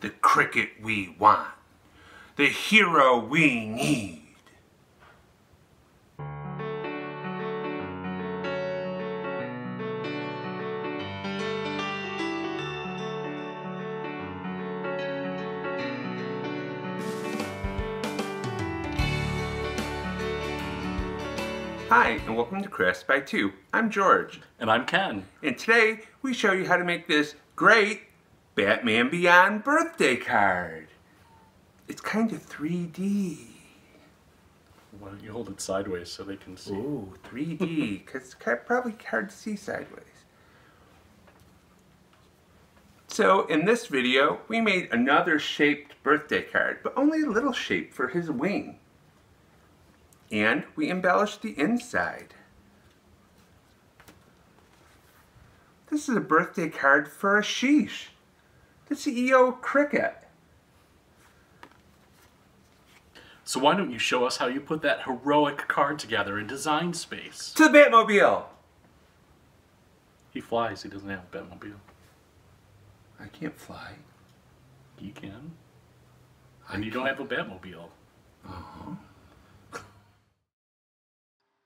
the Cricut we want, the hero we need. Hi, and welcome to Crafts by Two. I'm George. And I'm Ken. And today we show you how to make this great Batman Beyond birthday card. It's kind of 3D. Why don't you hold it sideways so they can see? Ooh, 3D, because it's probably hard to see sideways. So in this video, we made another shaped birthday card, but only a little shape for his wing. And we embellished the inside. This is a birthday card for Ashish, the CEO of Cricut. So why don't you show us how you put that heroic card together in Design Space? To the Batmobile! He flies, he doesn't have a Batmobile. I can't fly. You can. And you don't have a Batmobile. Uh-huh.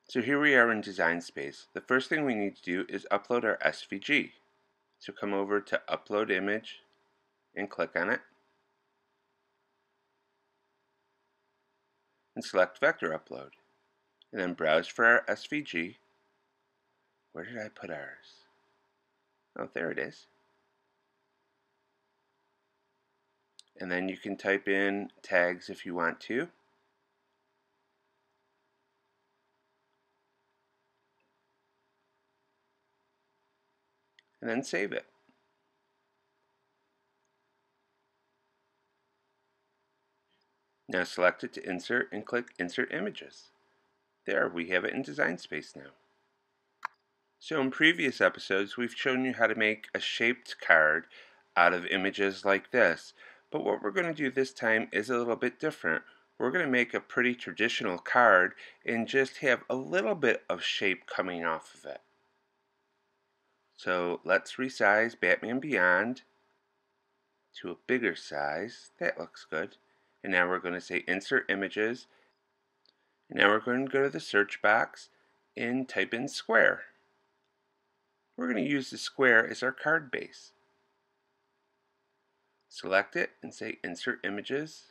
So here we are in Design Space. The first thing we need to do is upload our SVG. So come over to Upload Image and click on it. And select Vector Upload. And then browse for our SVG. Where did I put ours? Oh, there it is. And then you can type in tags if you want to. And then save it. Now select it to insert and click Insert Images. There, we have it in Design Space now. So in previous episodes, we've shown you how to make a shaped card out of images like this. But what we're going to do this time is a little bit different. We're going to make a pretty traditional card and just have a little bit of shape coming off of it. So let's resize Batman Beyond to a bigger size. That looks good. And now we're going to say Insert Images. And now we're going to go to the search box and type in square. We're going to use the square as our card base. Select it and say Insert Images.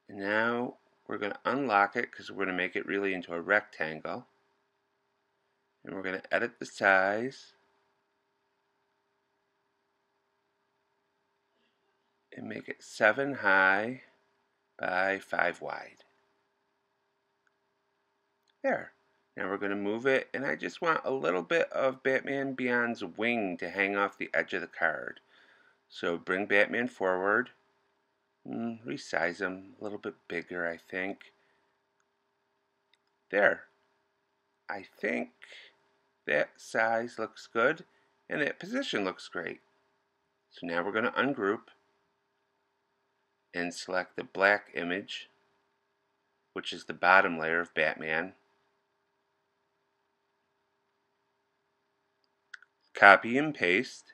And now we're going to unlock it because we're going to make it really into a rectangle. And we're going to edit the size and make it 7 high by 5 wide. There. Now we're going to move it, and I just want a little bit of Batman Beyond's wing to hang off the edge of the card. So bring Batman forward, resize him a little bit bigger, I think. There. I think that size looks good, and that position looks great. So now we're going to ungroup and select the black image, which is the bottom layer of Batman. Copy and paste.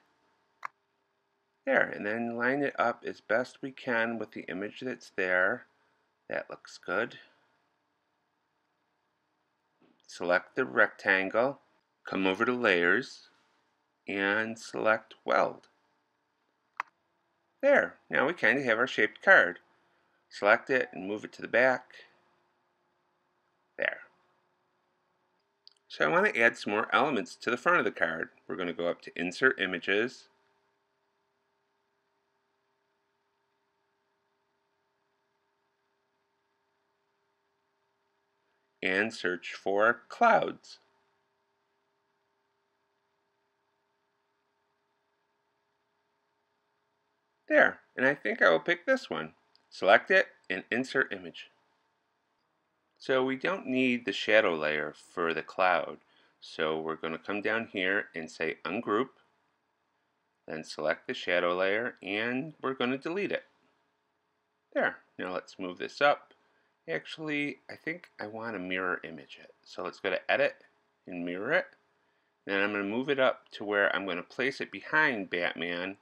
There, and then line it up as best we can with the image that's there. That looks good. Select the rectangle, come over to Layers, and select Weld. There, now we kind of have our shaped card. Select it and move it to the back. There. So I want to add some more elements to the front of the card. We're going to go up to Insert Images. And search for clouds. There, and I think I will pick this one. Select it and insert image. So we don't need the shadow layer for the cloud. So we're going to come down here and say ungroup. Then select the shadow layer and we're going to delete it. There, now let's move this up. Actually, I think I want to mirror image it. So let's go to Edit and Mirror it. Then I'm going to move it up to where I'm going to place it behind Batman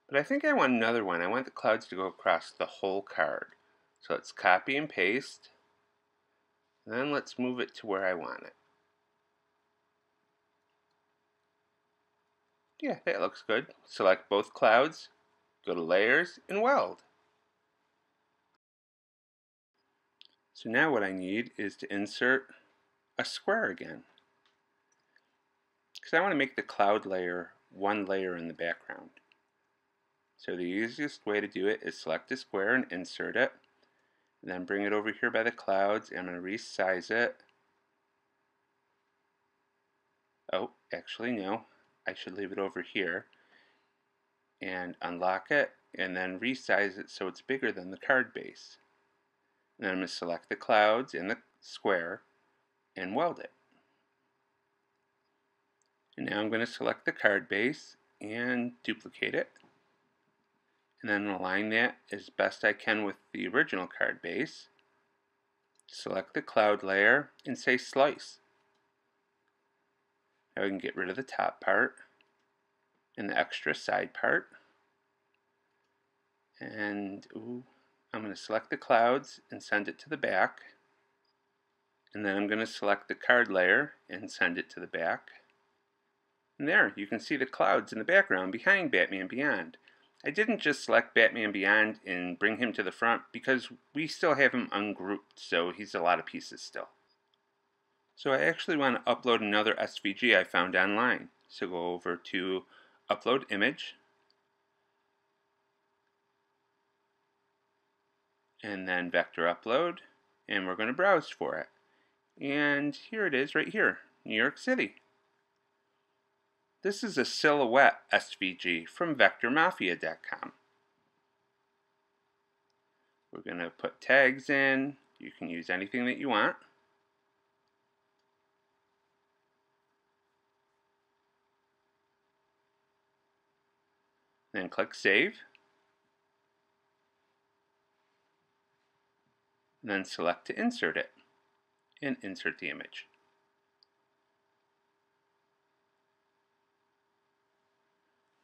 But I think I want another one. I want the clouds to go across the whole card. So let's copy and paste. And then let's move it to where I want it. Yeah, that looks good. Select both clouds, go to Layers, and Weld. So now what I need is to insert a square again, because I want to make the cloud layer one layer in the background. So the easiest way to do it is select a square and insert it, and then bring it over here by the clouds, and I'm going to resize it. Oh, actually no, I should leave it over here, and unlock it, and then resize it so it's bigger than the card base. And then I'm going to select the clouds and the square and weld it. And now I'm going to select the card base and duplicate it, and then align that as best I can with the original card base. Select the cloud layer and say slice. Now we can get rid of the top part and the extra side part. And I'm going to select the clouds and send it to the back. And then I'm going to select the card layer and send it to the back. And there, you can see the clouds in the background behind Batman Beyond. I didn't just select Batman Beyond and bring him to the front because we still have him ungrouped, so he's a lot of pieces still. So I actually want to upload another SVG I found online. So go over to Upload Image, and then Vector Upload, and we're going to browse for it. And here it is right here, New York City. This is a silhouette SVG from VectorMafia.com. We're going to put tags in. You can use anything that you want. Then click Save. And then select to insert it. And insert the image.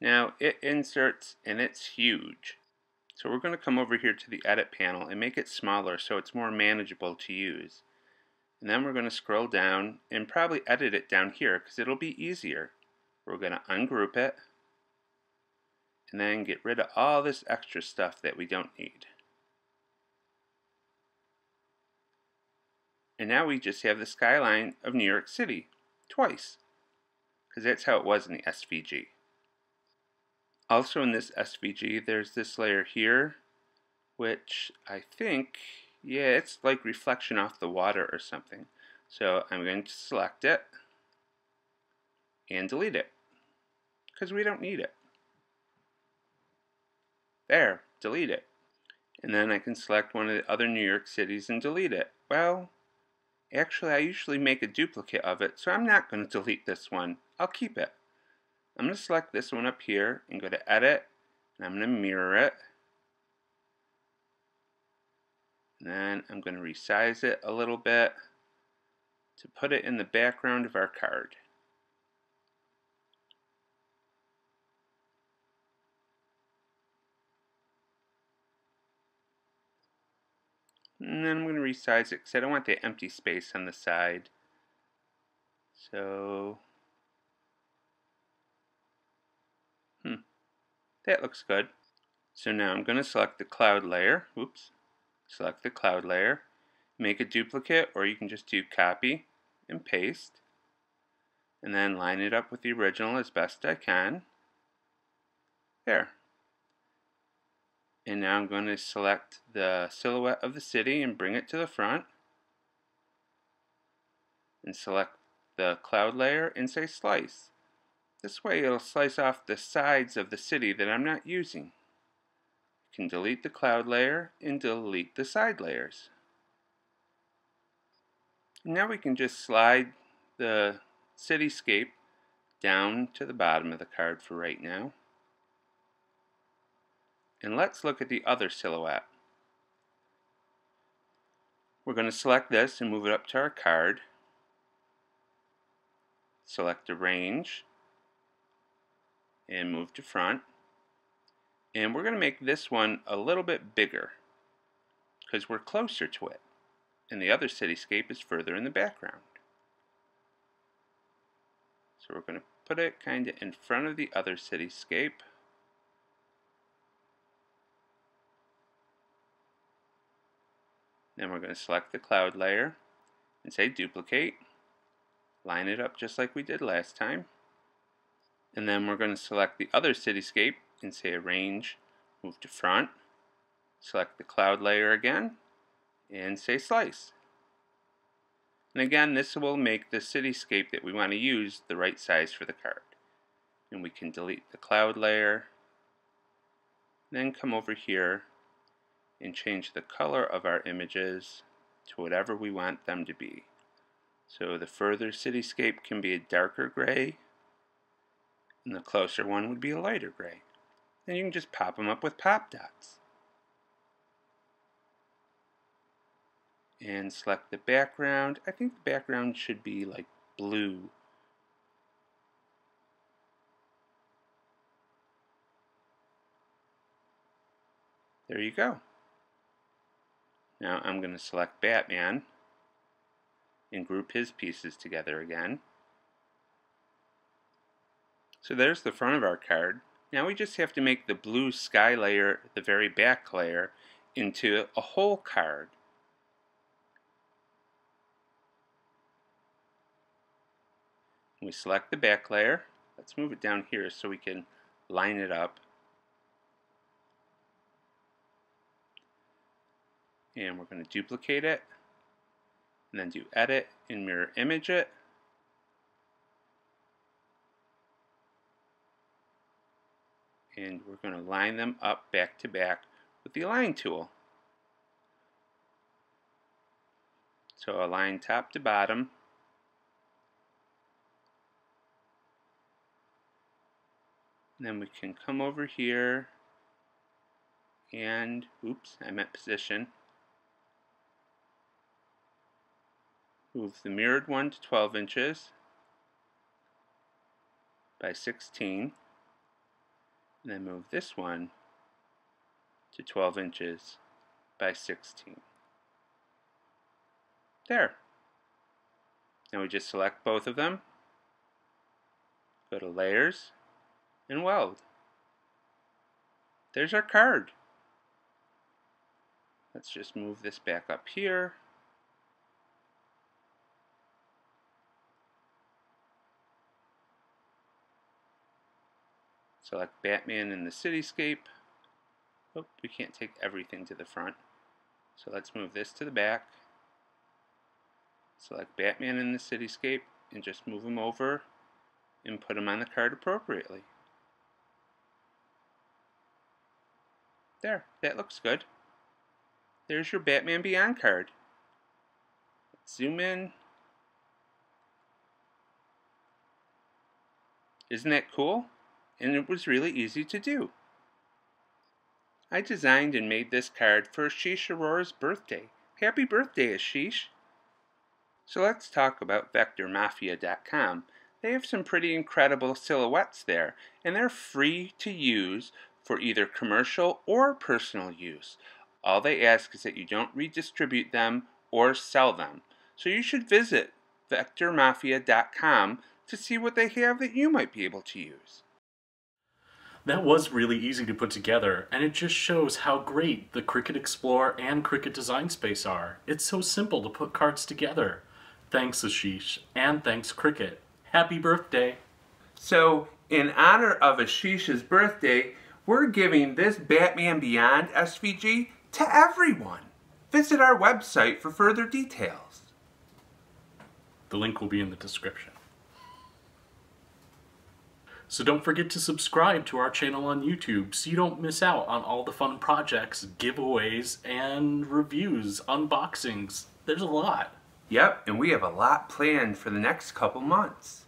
Now it inserts and it's huge. So we're going to come over here to the Edit panel and make it smaller so it's more manageable to use. And then we're going to scroll down and probably edit it down here because it'll be easier. We're going to ungroup it and then get rid of all this extra stuff that we don't need. And now we just have the skyline of New York City twice, because that's how it was in the SVG. Also in this SVG there's this layer here, which I think, yeah, it's like reflection off the water or something. So I'm going to select it and delete it, because we don't need it. There, delete it. And then I can select one of the other New York cities and delete it. Well, actually I usually make a duplicate of it, so I'm not going to delete this one. I'll keep it. I'm going to select this one up here and go to Edit, and I'm going to mirror it. And then I'm going to resize it a little bit to put it in the background of our card. And then I'm going to resize it because I don't want the empty space on the side. So, that looks good. So now I'm going to select the cloud layer. Oops. Select the cloud layer. Make a duplicate, or you can just do copy and paste. And then line it up with the original as best I can. There. And now I'm going to select the silhouette of the city and bring it to the front. And select the cloud layer and say slice. This way it'll slice off the sides of the city that I'm not using. You can delete the cloud layer and delete the side layers. And now we can just slide the cityscape down to the bottom of the card for right now. And let's look at the other silhouette. We're going to select this and move it up to our card. Select Arrange and move to front. And we're going to make this one a little bit bigger because we're closer to it, and the other cityscape is further in the background. So we're going to put it kind of in front of the other cityscape. Then we're going to select the cloud layer and say duplicate. Line it up just like we did last time. And then we're going to select the other cityscape and say arrange, move to front. Select the cloud layer again and say slice. And again, this will make the cityscape that we want to use the right size for the card. And we can delete the cloud layer, then come over here and change the color of our images to whatever we want them to be. So the further cityscape can be a darker gray, and the closer one would be a lighter gray. Then you can just pop them up with pop dots. And select the background. I think the background should be like blue. There you go. Now I'm going to select Batman and group his pieces together again. So there's the front of our card. Now we just have to make the blue sky layer, the very back layer, into a whole card. We select the back layer. Let's move it down here so we can line it up. And we're going to duplicate it, and then do edit and mirror image it. And we're going to line them up back to back with the align tool. So align top to bottom. And then we can come over here and, oops, I meant position. Move the mirrored one to 12 inches by 16. And then move this one to 12 inches by 16. There. Now we just select both of them, go to Layers, and Weld. There's our card. Let's just move this back up here. Select Batman in the cityscape. Oh, we can't take everything to the front. So let's move this to the back. Select Batman in the cityscape and just move him over and put him on the card appropriately. There, that looks good. There's your Batman Beyond card. Let's zoom in. Isn't that cool? And it was really easy to do. I designed and made this card for Ashish Arora's birthday. Happy birthday, Ashish! So let's talk about VectorMafia.com. They have some pretty incredible silhouettes there, and they're free to use for either commercial or personal use. All they ask is that you don't redistribute them or sell them. So you should visit VectorMafia.com to see what they have that you might be able to use. That was really easy to put together, and it just shows how great the Cricut Explore and Cricut Design Space are. It's so simple to put cards together. Thanks, Ashish, and thanks, Cricut. Happy birthday! So, in honor of Ashish's birthday, we're giving this Batman Beyond SVG to everyone. Visit our website for further details. The link will be in the description. So don't forget to subscribe to our channel on YouTube so you don't miss out on all the fun projects, giveaways, and reviews, unboxings. There's a lot. Yep, and we have a lot planned for the next couple months.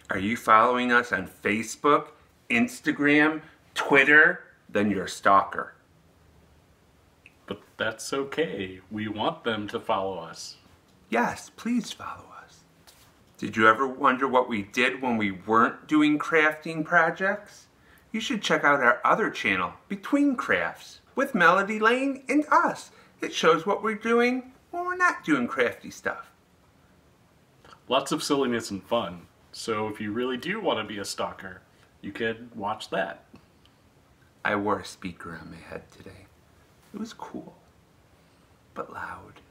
Are you following us on Facebook, Instagram, Twitter? Then you're a stalker. But that's okay. We want them to follow us. Yes, please follow us. Did you ever wonder what we did when we weren't doing crafting projects? you should check out our other channel, Between Crafts, with Melody Lane and us. It shows what we're doing when we're not doing crafty stuff. Lots of silliness and fun. So if you really do want to be a stalker, you could watch that. I wore a speaker on my head today. It was cool, but loud.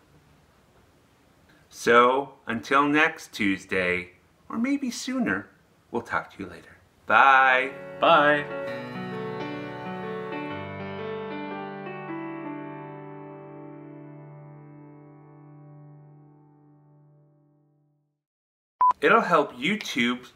So, until next Tuesday, or maybe sooner, we'll talk to you later. Bye. Bye! It'll help YouTube